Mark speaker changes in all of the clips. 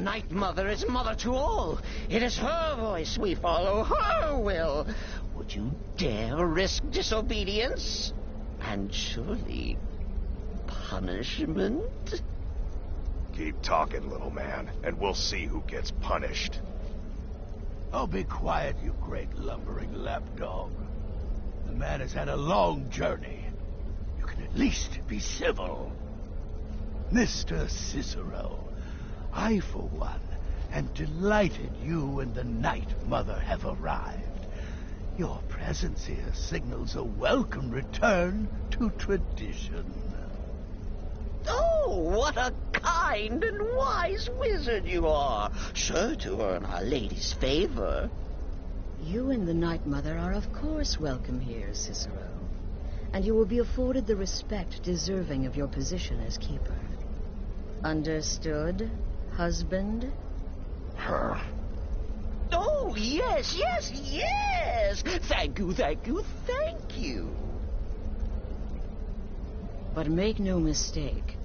Speaker 1: Night Mother is mother to all. It is her voice we follow, her will. Would you dare risk disobedience? And surely punishment?
Speaker 2: Keep talking, little man, and we'll see who gets punished.
Speaker 3: Oh, be quiet, you great lumbering lapdog. The man has had a long journey. You can at least be civil. Mr. Cicero, I, for one, am delighted you and the Night Mother have arrived. Your presence here signals a welcome return to tradition.
Speaker 1: Oh, what a kind and wise wizard you are, sure to earn Our Lady's favor.
Speaker 4: You and the Night Mother are of course welcome here, Cicero. And you will be afforded the respect deserving of your position as keeper. Understood, husband?
Speaker 1: Oh, yes, yes, yes! Thank you, thank you, thank you.
Speaker 4: But make no mistake,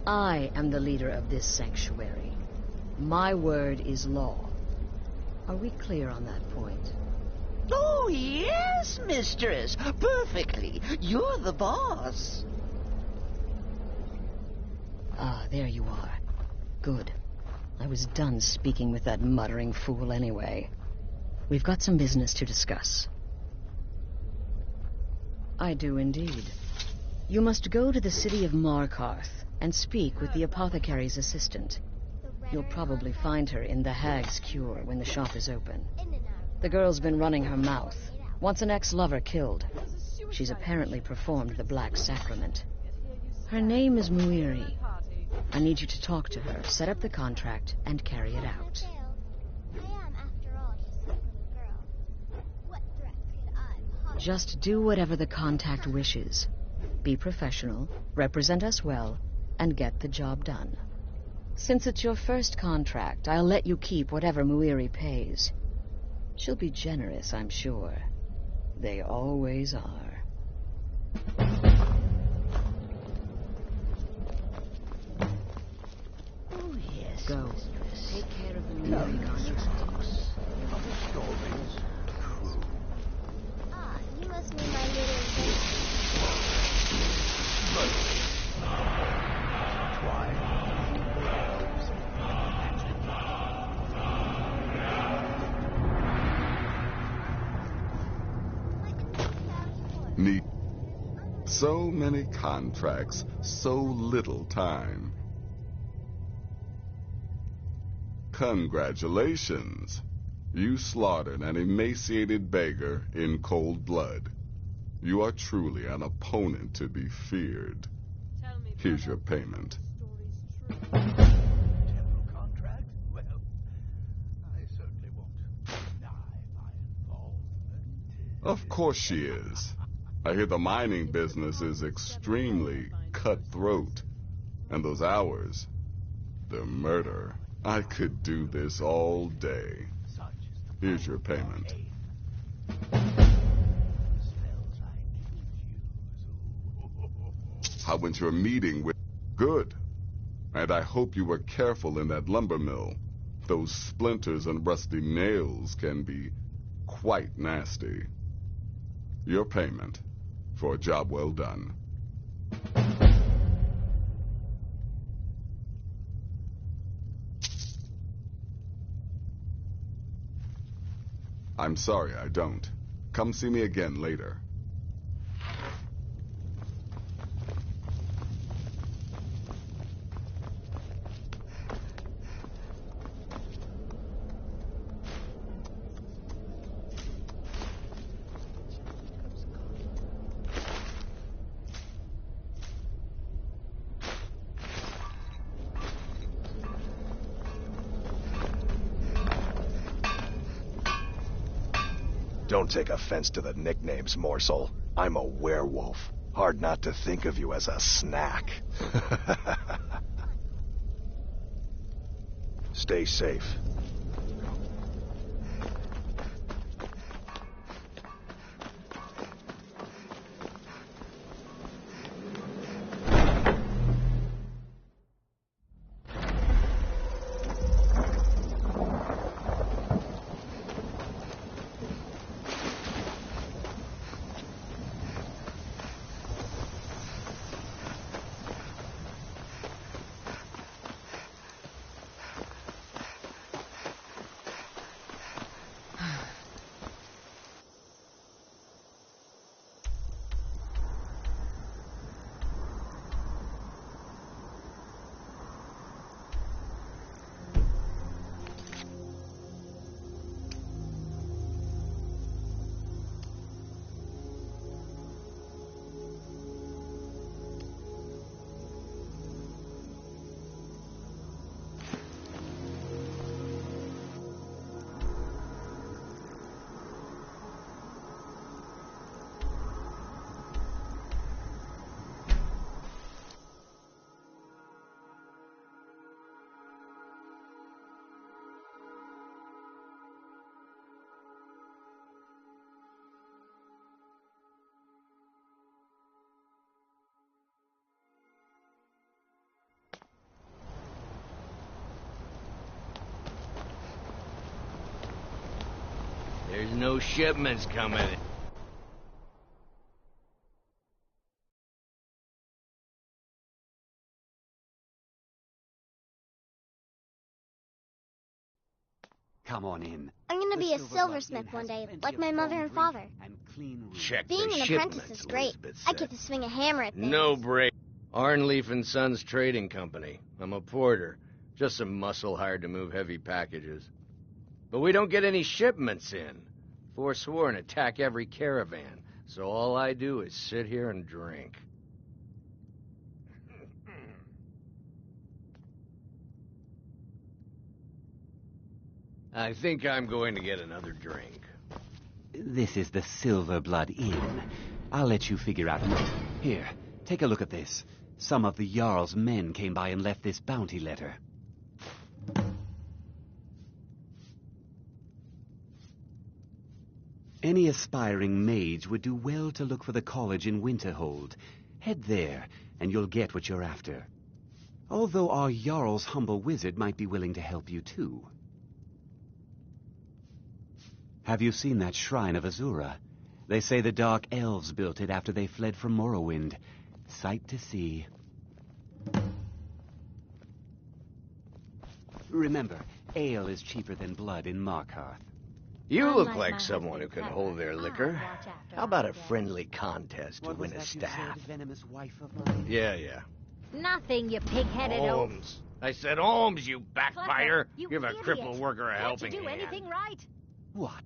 Speaker 4: I am the leader of this sanctuary. My word is law. Are we clear on that point?
Speaker 1: Oh, yes, mistress. Perfectly. You're the boss.
Speaker 4: Ah, there you are. Good. I was done speaking with that muttering fool anyway. We've got some business to discuss. I do indeed. You must go to the city of Markarth and speak with the apothecary's assistant. You'll probably find her in the Hag's Cure when the shop is open. The girl's been running her mouth. Wants an ex-lover killed. She's apparently performed the Black Sacrament. Her name is Muiri. I need you to talk to her, set up the contract, and carry it out. Just do whatever the contact wishes. Be professional, represent us well, and get the job done. Since it's your first contract, I'll let you keep whatever Muiri pays. She'll be generous, I'm sure. They always are.
Speaker 1: Oh, yes.
Speaker 4: Go. Take care of the Muiri contract.
Speaker 3: Stories.
Speaker 5: Ah, you must mean my little
Speaker 6: Neat. So many contracts, so little time. Congratulations. You slaughtered an emaciated beggar in cold blood. You are truly an opponent to be feared. Here's your payment.
Speaker 3: Temporal contract? Well, I certainly won't deny my involvement.
Speaker 6: Of course she is. I hear the mining business is extremely cutthroat. And those hours, the murder. I could do this all day. Here's your payment. How went your meeting with... Good. And I hope you were careful in that lumber mill. Those splinters and rusty nails can be quite nasty. Your payment for a job well done. I'm sorry I don't. Come see me again later.
Speaker 2: Don't take offense to the nicknames, morsel. I'm a werewolf. Hard not to think of you as a snack. Stay safe.
Speaker 7: There's no shipments coming.
Speaker 8: Come on in.
Speaker 5: I'm gonna be a silversmith one day, like my mother and father.
Speaker 7: Check
Speaker 5: Being
Speaker 7: the
Speaker 5: an
Speaker 7: shipments,
Speaker 5: apprentice is great.
Speaker 7: Elizabeth
Speaker 5: I
Speaker 7: said.
Speaker 5: get to swing a hammer at things.
Speaker 7: No break. Arnleaf and Sons Trading Company. I'm a porter. Just some muscle hired to move heavy packages. But we don't get any shipments in. Forsworn attack every caravan, so all I do is sit here and drink. I think I'm going to get another drink.
Speaker 8: This is the Silver Blood Inn. I'll let you figure out. Here, take a look at this. Some of the Jarl's men came by and left this bounty letter. Any aspiring mage would do well to look for the college in Winterhold. Head there, and you'll get what you're after. Although our Jarl's humble wizard might be willing to help you too. Have you seen that shrine of Azura? They say the Dark Elves built it after they fled from Morrowind. Sight to see. Remember, ale is cheaper than blood in Markarth.
Speaker 7: You look like someone who can hold their liquor. How about a friendly contest to
Speaker 8: What was
Speaker 7: win a
Speaker 8: that you said,
Speaker 7: staff?
Speaker 8: venomous wife of mine?
Speaker 7: Yeah.
Speaker 9: Nothing, you pig-headed oaf.
Speaker 7: Holmes. I said Holmes, you backbiter.
Speaker 9: You
Speaker 7: Give a
Speaker 9: idiot.
Speaker 7: crippled worker a
Speaker 9: Can't
Speaker 7: helping
Speaker 9: you do
Speaker 7: hand.
Speaker 9: anything right?
Speaker 8: What?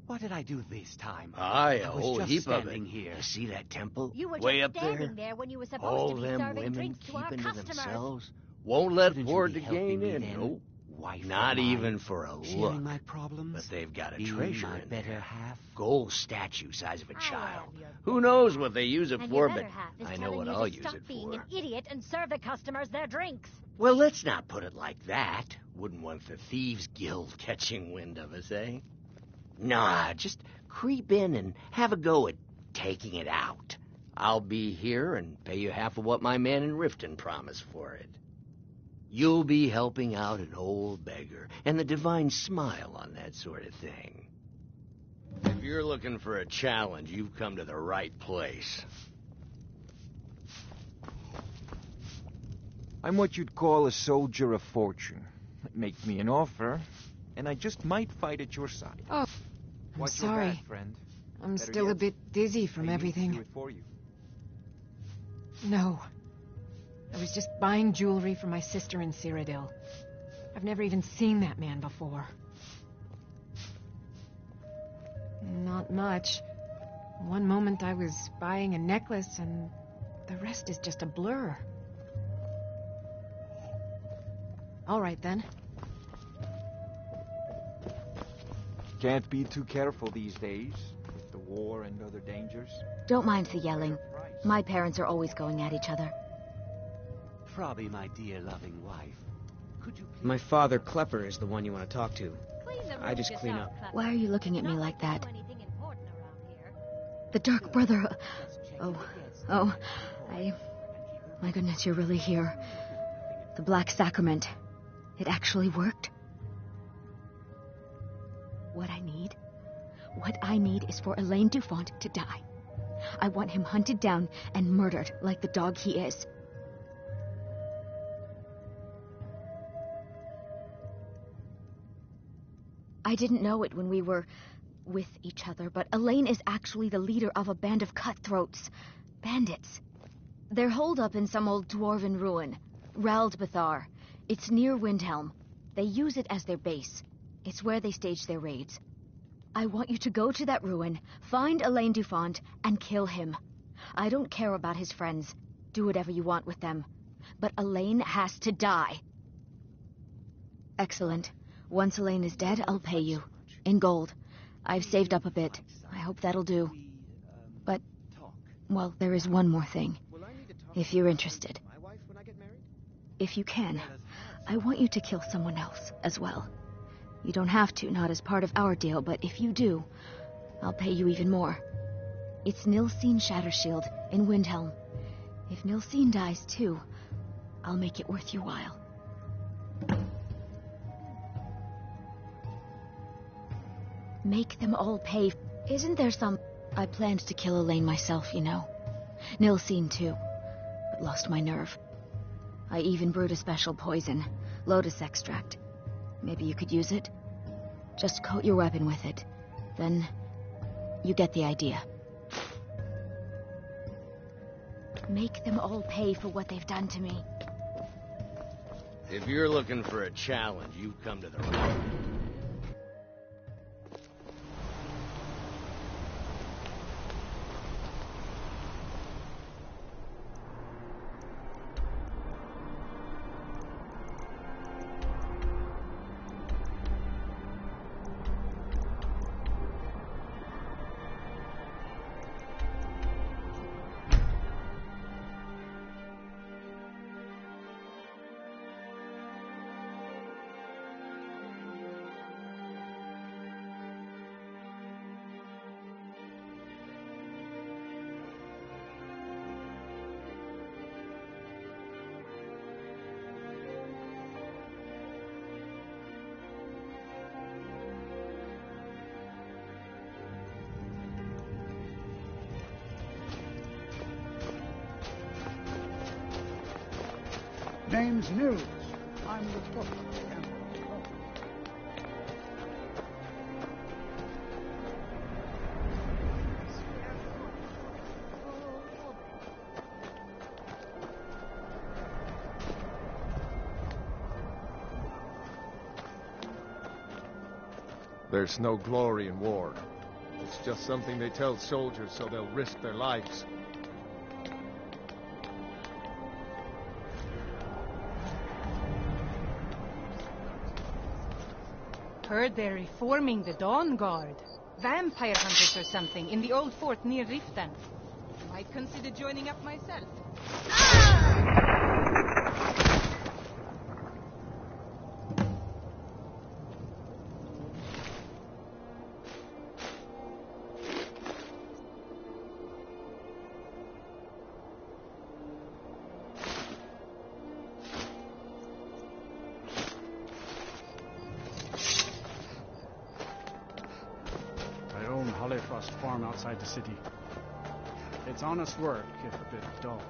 Speaker 8: What did I do this time?
Speaker 7: Aye, a
Speaker 8: I was
Speaker 7: whole
Speaker 8: just
Speaker 7: heap of it.
Speaker 8: standing here.
Speaker 7: You see that temple?
Speaker 9: You were
Speaker 7: Way
Speaker 9: just
Speaker 7: up
Speaker 9: standing
Speaker 7: there?
Speaker 9: there when you were supposed
Speaker 7: All
Speaker 9: to be
Speaker 7: them
Speaker 9: serving
Speaker 7: women
Speaker 9: drinks to our
Speaker 7: keeping to
Speaker 9: customers.
Speaker 7: themselves. Won't let
Speaker 8: Shouldn't you
Speaker 7: Ford
Speaker 8: be
Speaker 7: to
Speaker 8: helping
Speaker 7: gain
Speaker 8: me
Speaker 7: in.
Speaker 8: then?
Speaker 7: Nope.
Speaker 8: Wife
Speaker 7: Not
Speaker 8: of mine,
Speaker 7: even for a
Speaker 8: sharing
Speaker 7: look.
Speaker 8: my problems,
Speaker 7: But they've got a
Speaker 8: being
Speaker 7: treasure
Speaker 8: my
Speaker 7: in
Speaker 8: better
Speaker 7: there.
Speaker 8: half.
Speaker 7: Gold statue size of a
Speaker 9: I
Speaker 7: child.
Speaker 9: am your
Speaker 7: Who knows what they use it
Speaker 9: And
Speaker 7: for,
Speaker 9: your
Speaker 7: but
Speaker 9: better half is
Speaker 7: I know
Speaker 9: telling
Speaker 7: what
Speaker 9: you
Speaker 7: I'll
Speaker 9: to
Speaker 7: use
Speaker 9: stop
Speaker 7: it
Speaker 9: being
Speaker 7: for.
Speaker 9: an idiot and serve the customers their drinks.
Speaker 7: Well, let's not put it like that. Wouldn't want the Thieves Guild catching wind of us, eh? Nah, just creep in and have a go at taking it out. I'll be here and pay you half of what my man in Riften promised for it. You'll be helping out an old beggar, and the divine smile on that sort of thing. If you're looking for a challenge, you've come to the right place.
Speaker 10: I'm what you'd call a soldier of fortune. Make me an offer, and I just might fight at your side.
Speaker 11: Oh, I'm
Speaker 10: Watch your
Speaker 11: sorry.
Speaker 10: back, friend.
Speaker 11: I'm
Speaker 10: Better
Speaker 11: still a
Speaker 10: yet,
Speaker 11: bit dizzy from
Speaker 10: I need to do
Speaker 11: everything.
Speaker 10: it for you.
Speaker 11: No. I was just buying jewelry for my sister in Cyrodiil. I've never even seen that man before. Not much. One moment I was buying a necklace, and the rest is just a blur. All right, then.
Speaker 10: Can't be too careful these days, with the war and other dangers.
Speaker 12: Don't mind the yelling. My parents are always going at each other.
Speaker 8: Probably my dear loving wife. Could you please...
Speaker 13: My father, Klepper, is the one you want to talk to. I just clean up.
Speaker 12: Why are you looking at me like that?
Speaker 9: Do anything important around here.
Speaker 12: The Dark Brother... My goodness, you're really here. The Black Sacrament. It actually worked. What I need is for Elaine Dufont to die. I want him hunted down and murdered like the dog he is. I didn't know it when we were with each other, but Elaine is actually the leader of a band of cutthroats. Bandits. They're holed up in some old dwarven ruin. Raldbathar. It's near Windhelm. They use it as their base. It's where they stage their raids. I want you to go to that ruin, find Elaine Dufont, and kill him. I don't care about his friends. Do whatever you want with them. But Elaine has to die. Excellent. Once Elaine is dead, I'll pay you. In gold. I've saved up a bit. I hope that'll do. But, well, there is one more thing. If you're interested. If you can, I want you to kill someone else as well. You don't have to, not as part of our deal, but if you do, I'll pay you even more. It's Nilsine Shattershield in Windhelm. If Nilsine dies too, I'll make it worth your while. Make them all pay. Isn't there some... I planned to kill Elaine myself, you know. Nilsine too, but lost my nerve. I even brewed a special poison, lotus extract. Maybe you could use it? Just coat your weapon with it. Then, you get the idea. Make them all pay for what they've done to me.
Speaker 7: If you're looking for a challenge, you've come to the right.
Speaker 3: Name's News. I'm the book.
Speaker 14: There's no glory in war. It's just something they tell soldiers so they'll risk their lives.
Speaker 15: Heard they're reforming the Dawn Guard. Vampire hunters or something in the old fort near Riften. Might consider joining up myself.
Speaker 16: Frost farm outside the city. It's honest work, if a bit dull.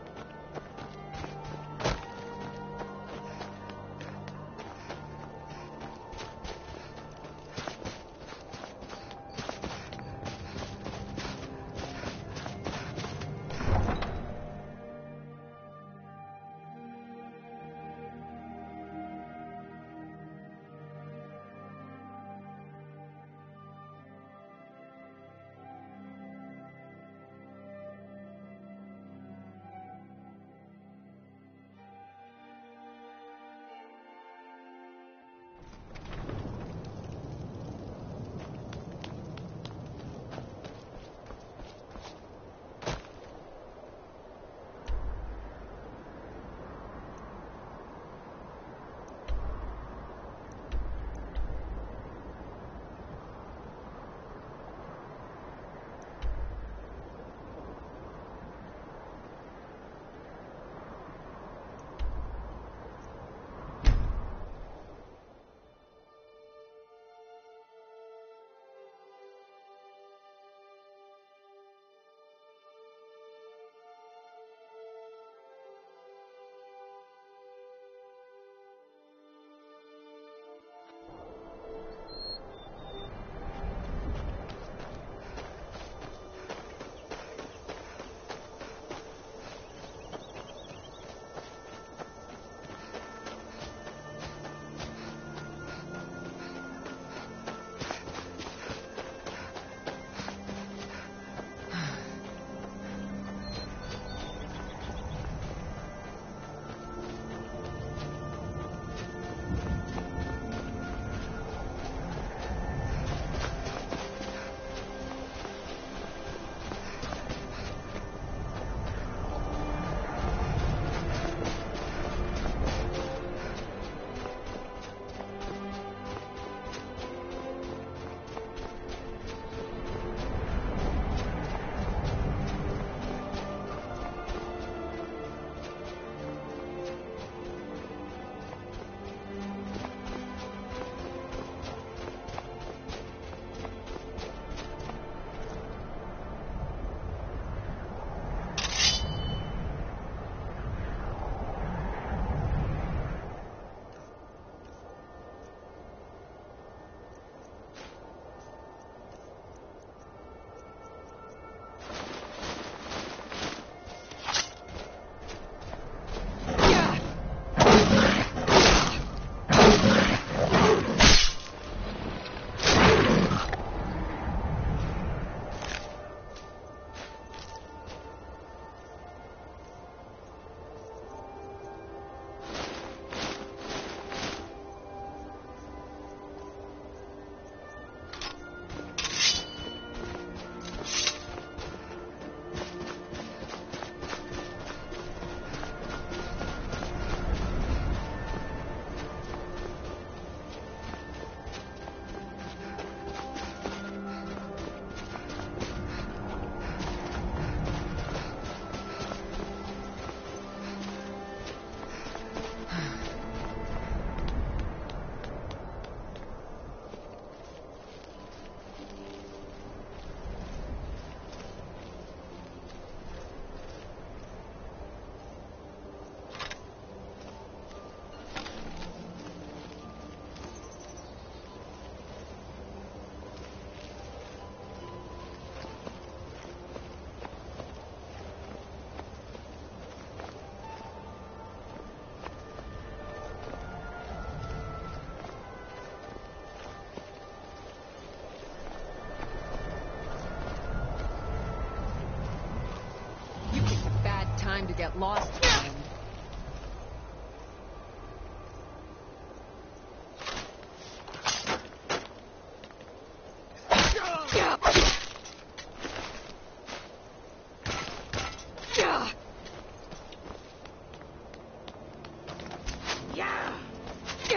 Speaker 11: get lost here.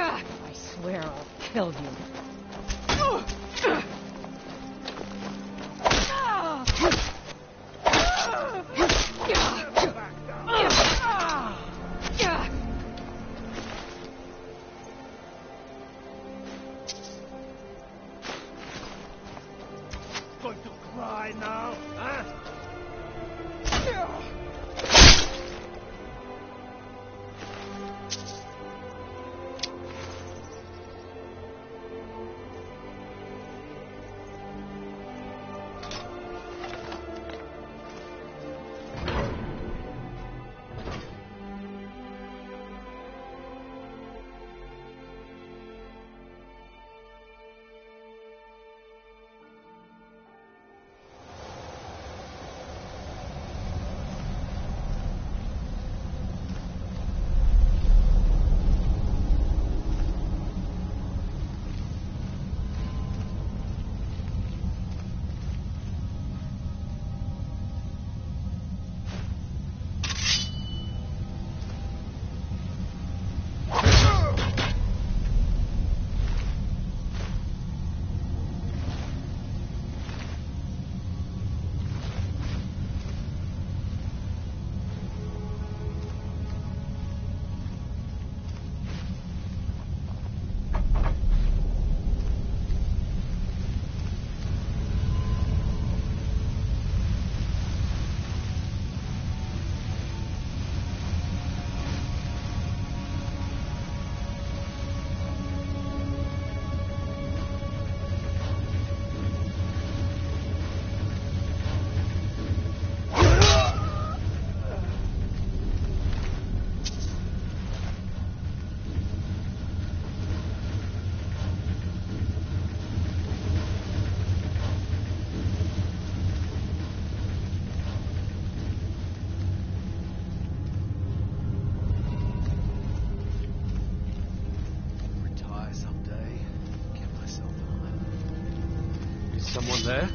Speaker 4: I swear I'll kill you.
Speaker 3: Going to cry now, huh?
Speaker 14: Someone there?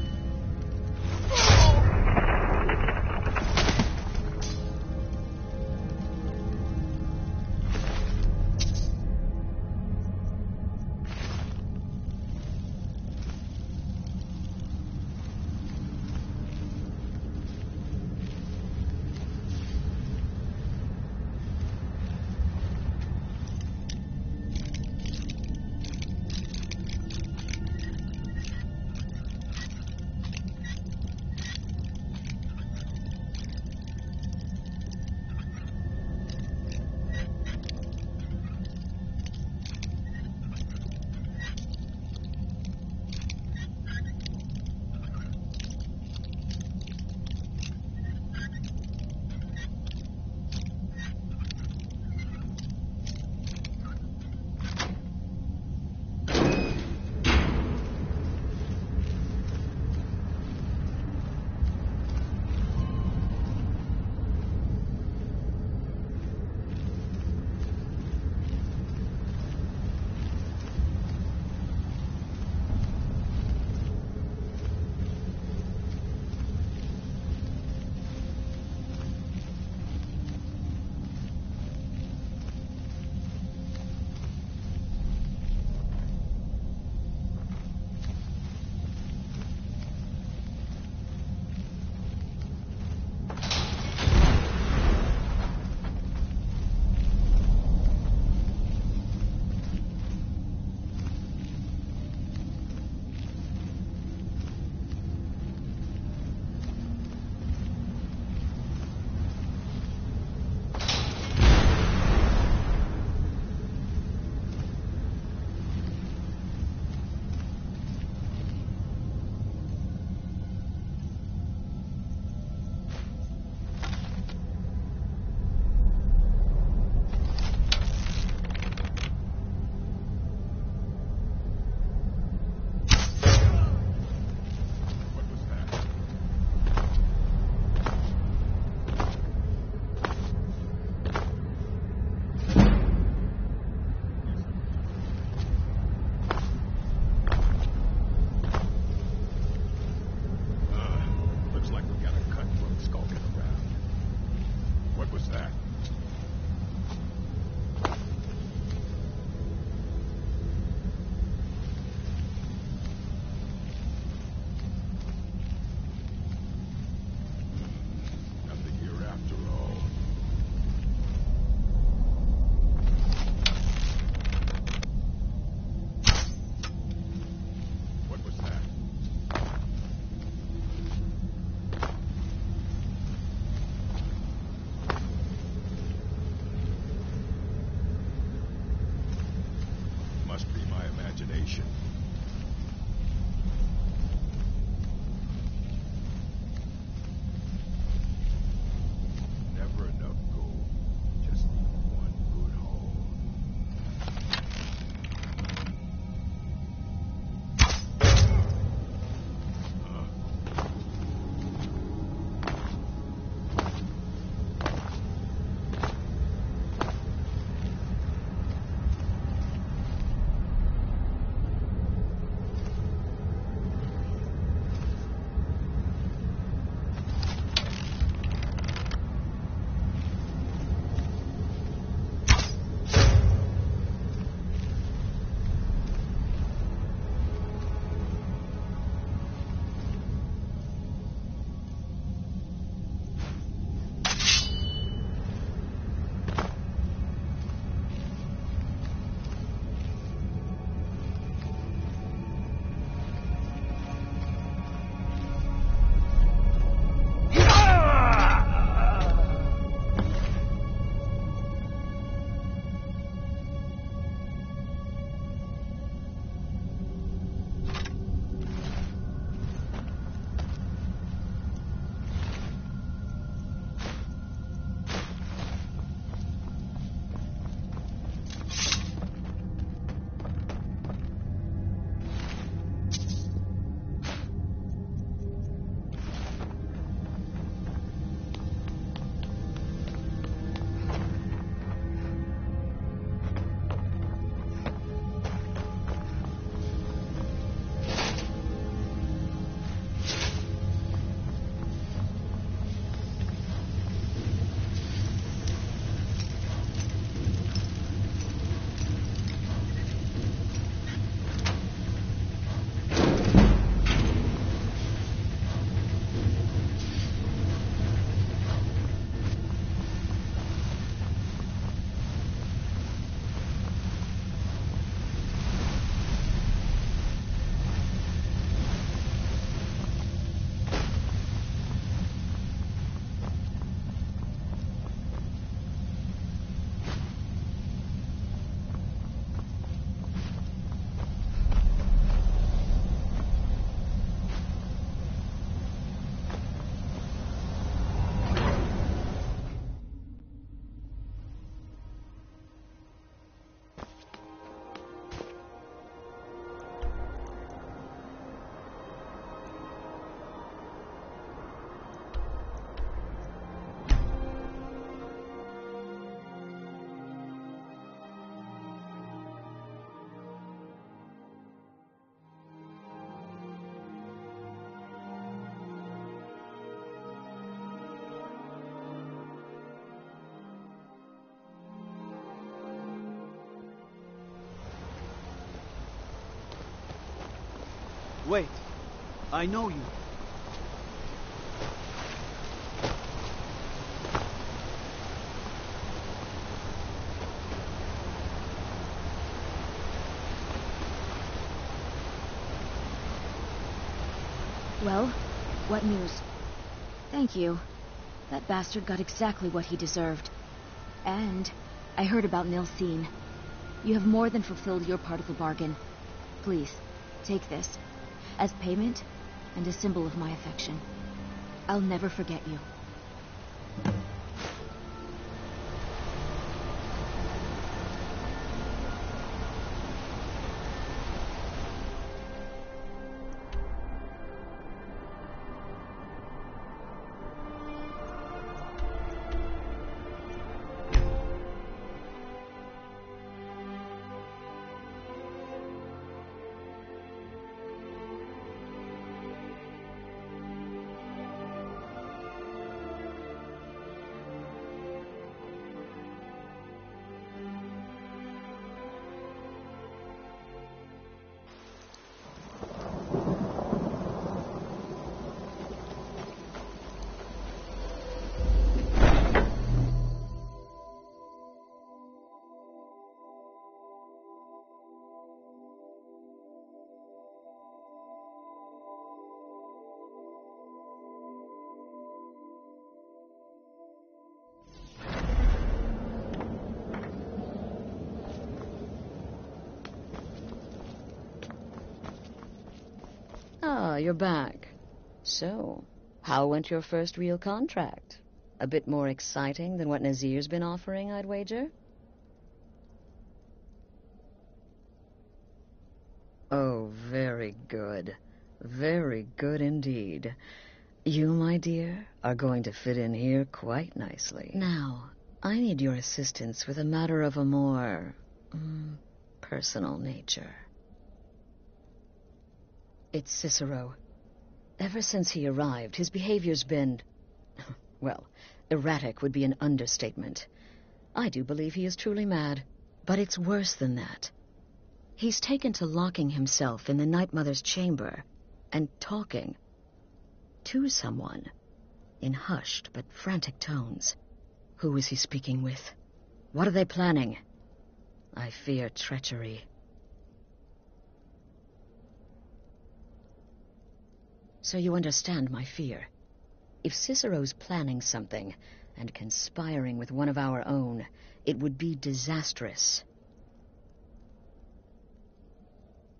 Speaker 17: Wait. I know you.
Speaker 12: Well, what news? Thank you. That bastard got exactly what he deserved. And I heard about Nilsine. You have more than fulfilled your part of the bargain. Please, take this. As payment, and a symbol of my affection. I'll never forget you.
Speaker 4: Ah, you're back. So, how went your first real contract? A bit more exciting than what Nazir's been offering, I'd wager? Oh, very good. Very good indeed. You, my dear, are going to fit in here quite nicely. Now, I need your assistance with a matter of a more personal nature. It's Cicero. Ever since he arrived, his behavior's been... well, erratic would be an understatement. I do believe he is truly mad. But it's worse than that. He's taken to locking himself in the Night Mother's chamber and talking to someone in hushed but frantic tones. Who is he speaking with? What are they planning? I fear treachery. So you understand my fear. If Cicero's planning something and conspiring with one of our own, it would be disastrous.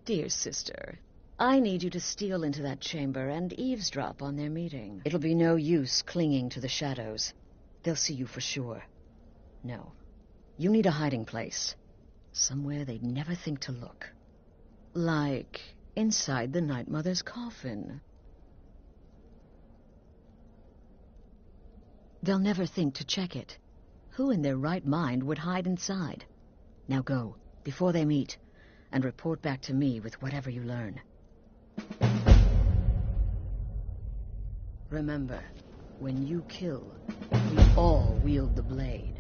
Speaker 4: Dear sister, I need you to steal into that chamber and eavesdrop on their meeting. It'll be no use clinging to the shadows. They'll see you for sure. No, you need a hiding place. Somewhere they'd never think to look. Like inside the Night Mother's coffin. They'll never think to check it. Who in their right mind would hide inside? Now go, before they meet, and report back to me with whatever you learn. Remember, when you kill, we all wield the blade.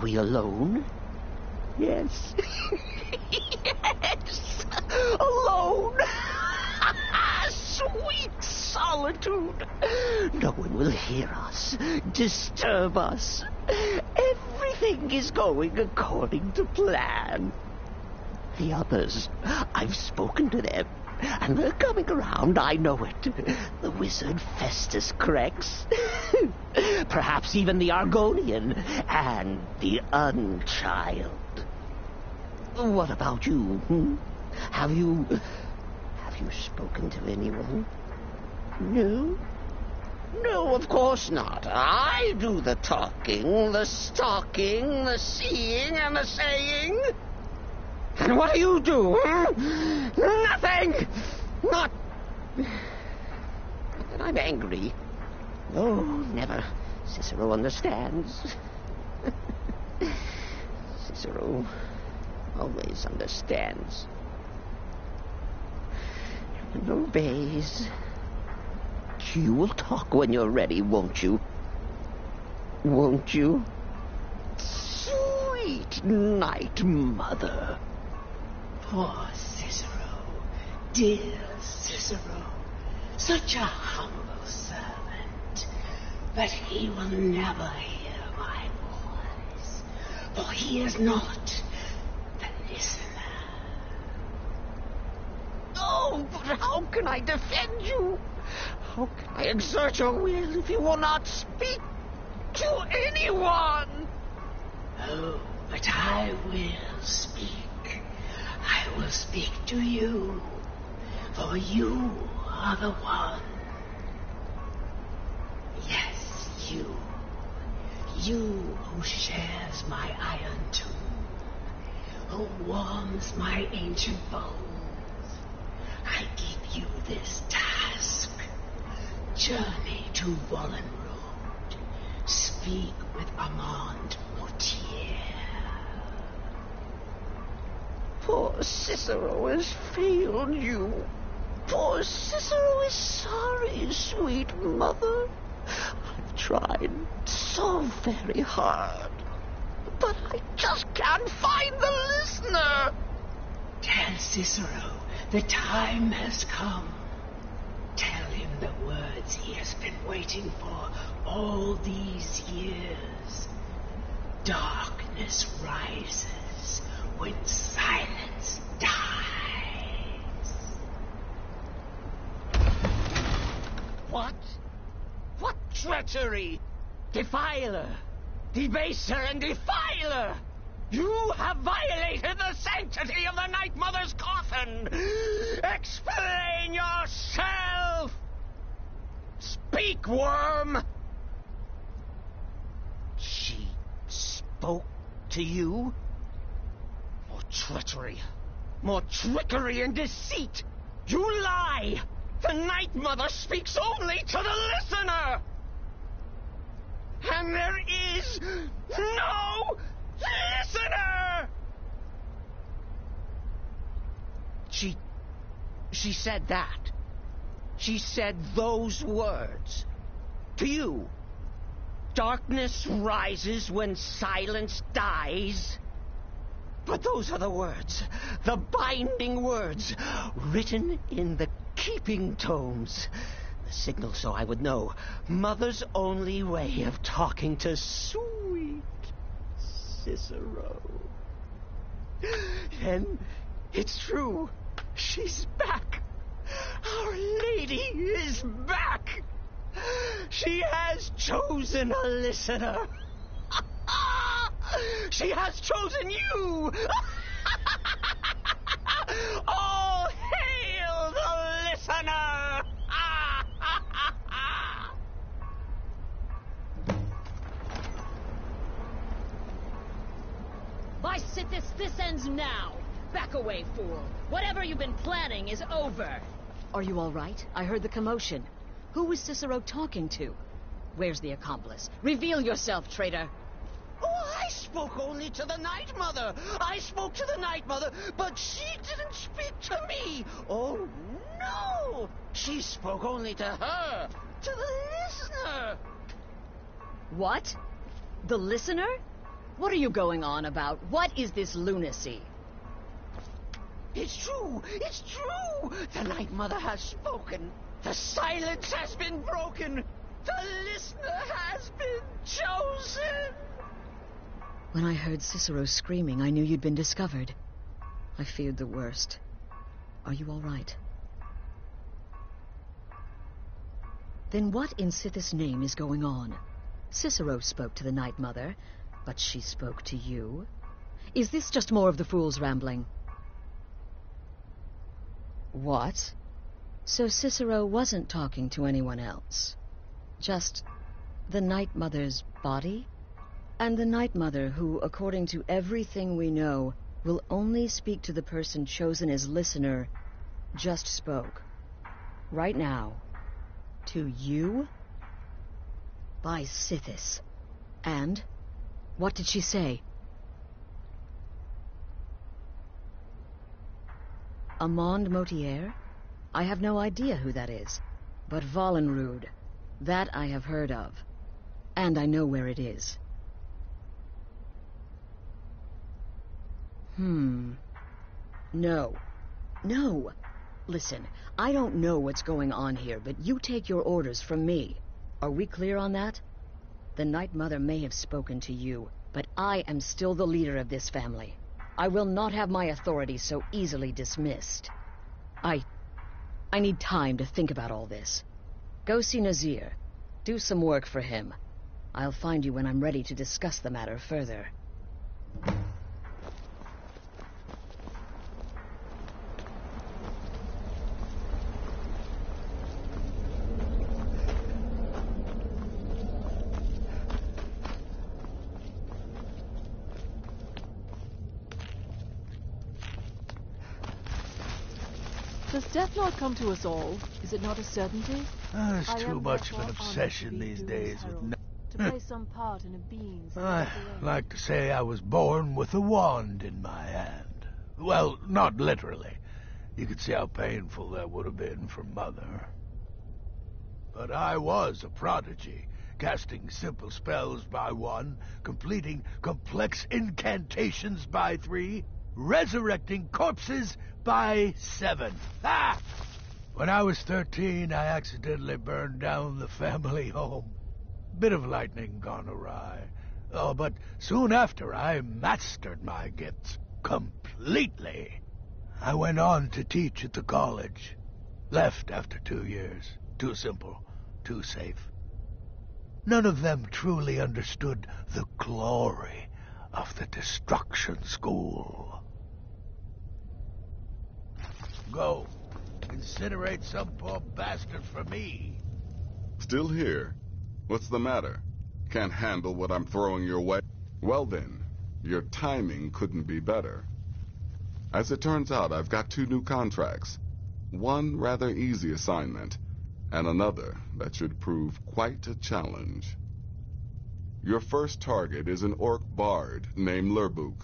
Speaker 1: we alone? Yes. Yes! Alone! Sweet solitude! No one will hear us, disturb us. Everything is going according to plan. The others, I've spoken to them, and they're coming around, I know it. The wizard Festus Crex, perhaps even the Argonian, and the Unchild. What about you? Have you spoken to anyone? No? No, of course not. I do the talking, the stalking, the seeing, and the saying. And what do? Nothing! Not that I'm angry. Oh, never. Cicero understands. Cicero always understands. And obeys. You will talk when you're ready, won't you? Won't you? Sweet night, mother.
Speaker 18: Poor Cicero, dear Cicero, such a humble servant, but he will never hear my voice, for he is not the listener.
Speaker 1: Oh, but how can I defend you? How can I exert your will if you will not speak to anyone?
Speaker 18: Oh, but I will speak. I will speak to you, for you are the one. Yes, you. You who shares my iron tomb, who warms my ancient bones. I give you this task. Journey to Wallen Road. Speak with Armand Mortier.
Speaker 1: Poor Cicero has failed you. Poor Cicero is sorry, sweet mother. I've tried so very hard, but I just can't find the listener.
Speaker 18: Tell Cicero the time has come. Tell him the words he has been waiting for all these years. Darkness rises when silence dies.
Speaker 1: What? What treachery? Defiler! Debaser and defiler! You have violated the sanctity of the Night Mother's coffin! Explain yourself! Speak, worm! She spoke to you? More treachery, more trickery and deceit! You lie! The Night Mother speaks only to the listener! And there is no listener! She said that. She said those words. To you. Darkness rises when silence dies. But those are the words, the binding words, written in the keeping tomes. The signal so I would know. Mother's only way of talking to sweet Cicero. And it's true. She's back. Our Lady is back. She has chosen a listener. She has chosen you. All hail the listener.
Speaker 4: By Sithis, this ends now. Back away, fool. Whatever you've been planning is over. Are you all right? I heard the commotion. Who was Cicero talking to? Where's the accomplice? Reveal yourself, traitor.
Speaker 1: Oh, I spoke only to the Night Mother. I spoke to the Night Mother, but she didn't speak to me. Oh, no. She spoke only to her, to the listener.
Speaker 4: What? The listener? What are you going on about? What is this lunacy?
Speaker 1: It's true! It's true! The Night Mother has spoken. The silence has been broken. The listener has been chosen!
Speaker 4: When I heard Cicero screaming, I knew you'd been discovered. I feared the worst. Are you all right? Then what in Sithis' name is going on? Cicero spoke to the Night Mother, but she spoke to you? Is this just more of the fool's rambling? What? So Cicero wasn't talking to anyone else? Just the Night Mother's body? And the Night Mother, who, according to everything we know, will only speak to the person chosen as listener, just spoke. Right now. To you? By Sithis. And? What did she say? Amand Motier? I have no idea who that is. But Valenrud, that I have heard of. And I know where it is. No. No. Listen, I don't know what's going on here, but you take your orders from me. Are we clear on that? The Night Mother may have spoken to you, but I am still the leader of this family. I will not have my authority so easily dismissed. I need time to think about all this. Go see Nazir. Do some work for him. I'll find you when I'm ready to discuss the matter further.
Speaker 19: Does death not come to us all? Is it not a certainty?
Speaker 3: There's too much of an obsession these days with
Speaker 19: to play some part in a being's
Speaker 3: I like to say I was born with a wand in my hand. Well, not literally. You could see how painful that would have been for Mother. But I was a prodigy, casting simple spells by 1, completing complex incantations by 3, resurrecting corpses by 7. Ha! When I was 13, I accidentally burned down the family home. Bit of lightning gone awry. Oh, but soon after, I mastered my gifts completely. I went on to teach at the college. Left after 2 years. Too simple, too safe. None of them truly understood the glory of the Destruction School. Go. Incinerate some poor bastard for me.
Speaker 6: Still here? What's the matter? Can't handle what I'm throwing your way? Well then, your timing couldn't be better. As it turns out, I've got 2 new contracts. One rather easy assignment, and another that should prove quite a challenge. Your first target is an orc bard named Lurbuk.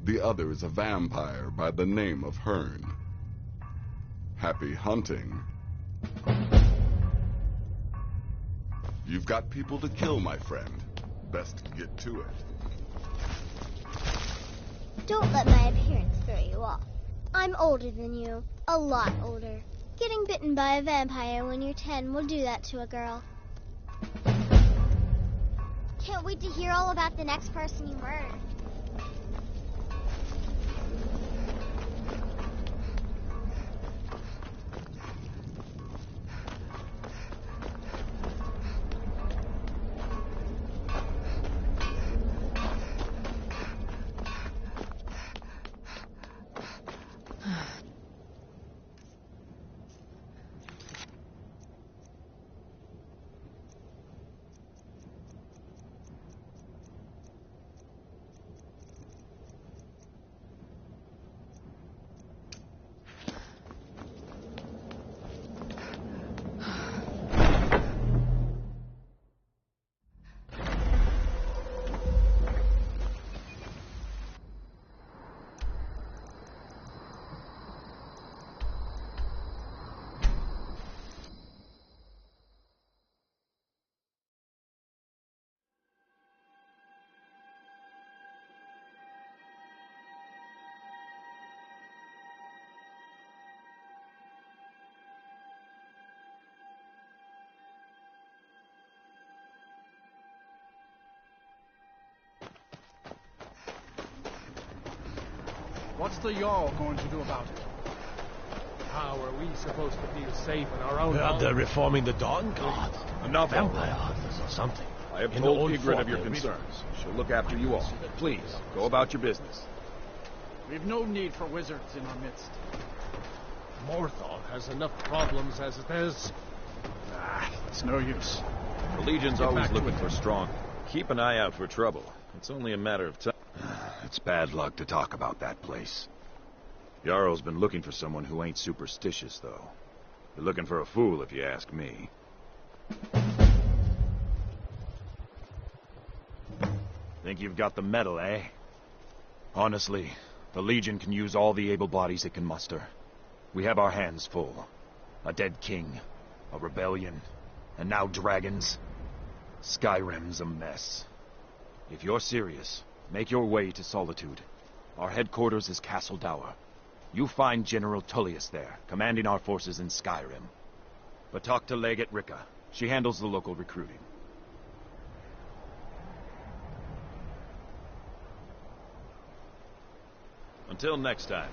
Speaker 6: The other is a vampire by the name of Hearn. Happy hunting. You've got people to kill, my friend. Best get to it.
Speaker 5: Don't let my appearance throw you off. I'm older than you. A lot older. Getting bitten by a vampire when you're 10 will do that to a girl. Can't wait to hear all about the next person you murdered.
Speaker 16: What's the Jarl going to do about it?
Speaker 14: How are we supposed to feel safe in our own home?
Speaker 3: They're reforming the Dawn Guard.
Speaker 14: Enough
Speaker 3: Vampire hunters or something.
Speaker 20: I have
Speaker 3: In
Speaker 20: told
Speaker 3: the old
Speaker 20: Ygritte
Speaker 3: fort,
Speaker 20: of your
Speaker 3: they're
Speaker 20: concerns. She'll look after you all. Please, go about your business.
Speaker 16: We've no need for wizards in our midst.
Speaker 14: Morthal has enough problems as it is.
Speaker 16: It's no use.
Speaker 21: The Legion's
Speaker 16: Get
Speaker 21: always
Speaker 16: back to
Speaker 21: looking
Speaker 16: it.
Speaker 21: for strong. Keep an eye out for trouble. It's only a matter of time.
Speaker 2: It's bad luck to talk about that place.
Speaker 21: Jarl's been looking for someone who ain't superstitious, though. You're looking for a fool, if you ask me. Think you've got the metal, eh? Honestly, the Legion can use all the able bodies it can muster. We have our hands full. A dead king, a rebellion, and now dragons. Skyrim's a mess. If you're serious, make your way to Solitude. Our headquarters is Castle Dower. You find General Tullius there, commanding our forces in Skyrim. But talk to Legate Ricka. She handles the local recruiting. Until next time.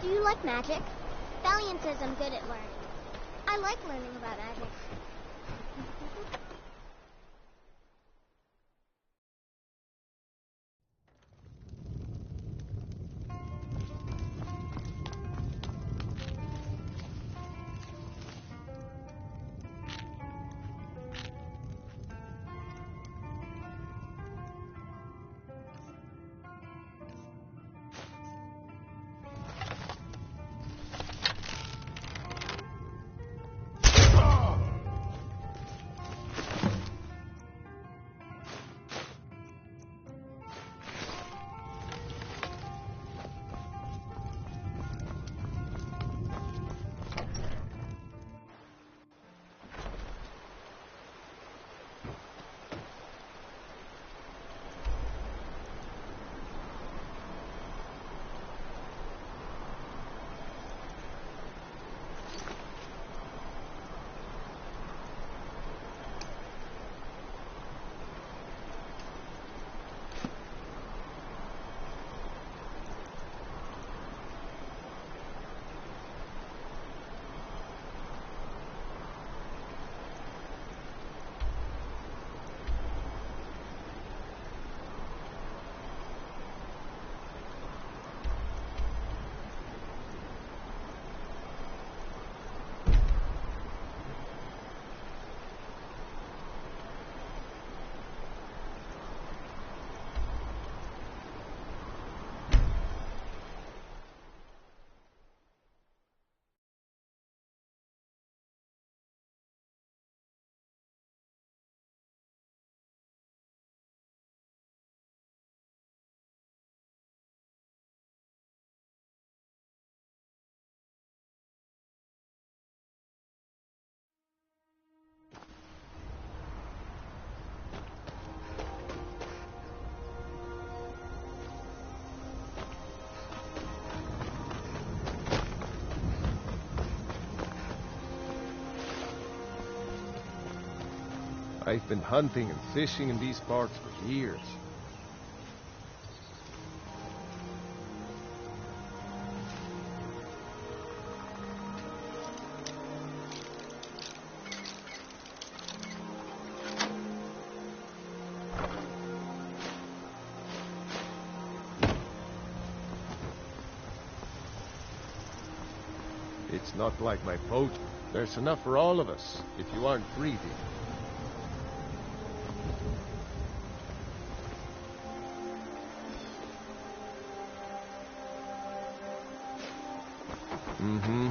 Speaker 5: Do you like magic? Valiant says I'm good at learning. I like learning about magic.
Speaker 14: I've been hunting and fishing in these parts for years. It's not like my poach. There's enough for all of us, if you aren't greedy. Mm-hmm.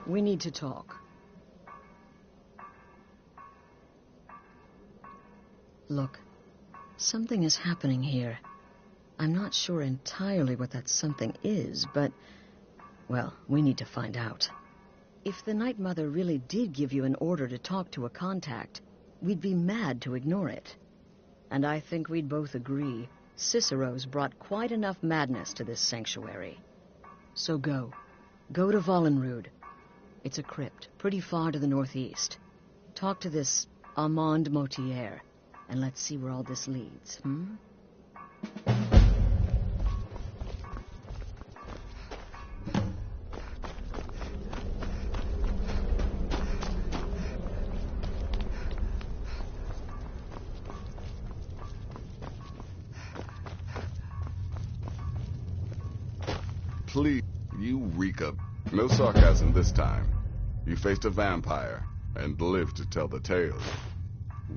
Speaker 4: We need to talk. Look, something is happening here. I'm not sure entirely what that something is, but, well, we need to find out. If the Night Mother really did give you an order to talk to a contact, we'd be mad to ignore it. And I think we'd both agree Cicero's brought quite enough madness to this sanctuary. So go. Go to Vollenrud. It's a crypt, pretty far to the northeast. Talk to this Armand Motier, and let's see where all this leads,
Speaker 6: Please, Eureka. No sarcasm this time. You faced a vampire and lived to tell the tale.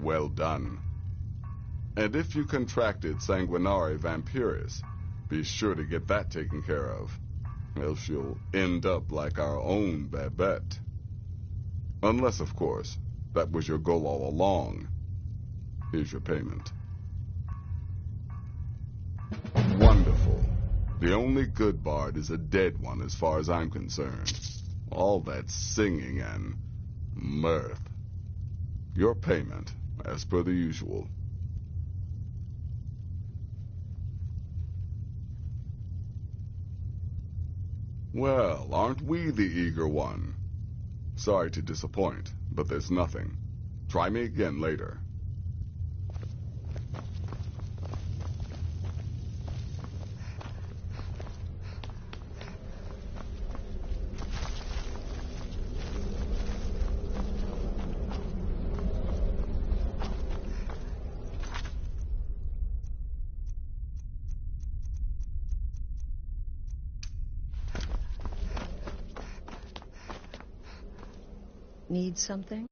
Speaker 6: Well done. And if you contracted sanguinare vampiris, be sure to get that taken care of, else you'll end up like our own Babette. Unless, of course, that was your goal all along. Here's your payment. Wonderful. The only good bard is a dead one as far as I'm concerned. All that singing and mirth. Your payment, as per the usual. Well, aren't we the eager one? Sorry to disappoint, but there's nothing. Try me again later.
Speaker 4: Need something?